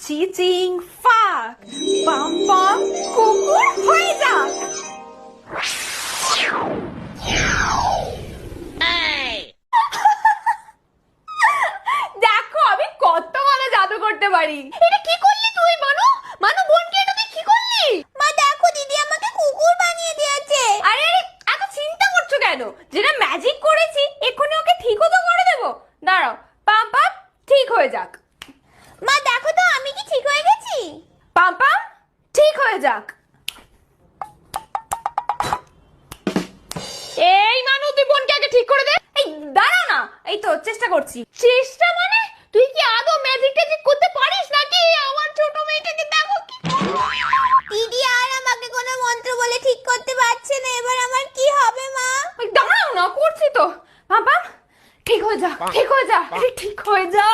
চিচিং ফাক, পাম পাম কুকুর হয়ে যাক। দেখো আমি কত ভালো জাদু করতে পারি। এটা কি করলি তুই মানু? মানু বোনকে এটা তুই কি করলি? মা দেখো দিদি আমাকে কুকুর বানিয়ে দিয়েছে। আরে আরে এত চিন্তা করছো কেন? যেটা ম্যাজিক করেছি এক্ষুনি ওকে ঠিকও তো করে দেবো। দাঁড়াও, পাম পাম ঠিক হয়ে যাক। মা দেখো তো আমি কি ঠিক হয়ে গেছি? পাম পাম ঠিক হয়ে যাক। এই মানু তুই বোনকে আগে ঠিক করে দে। এই দাঁড়াও না, এই তো চেষ্টা করছি। চেষ্টা মানে তুই কি আদৌ ম্যাজিক ট্যাজিক করতে পারিস নাকি? আমার ছোট মেয়েটাকে দেখো কি। দিদি আর আমাকে কোনো মন্ত্র বলে ঠিক করতে পারছে না, এবার আমার কি হবে মা? ওই দাঁড়াও না, করছি তো। পাম পাম ঠিক হয়ে যা, ঠিক হয়ে যা, আরে ঠিক হয়ে যা,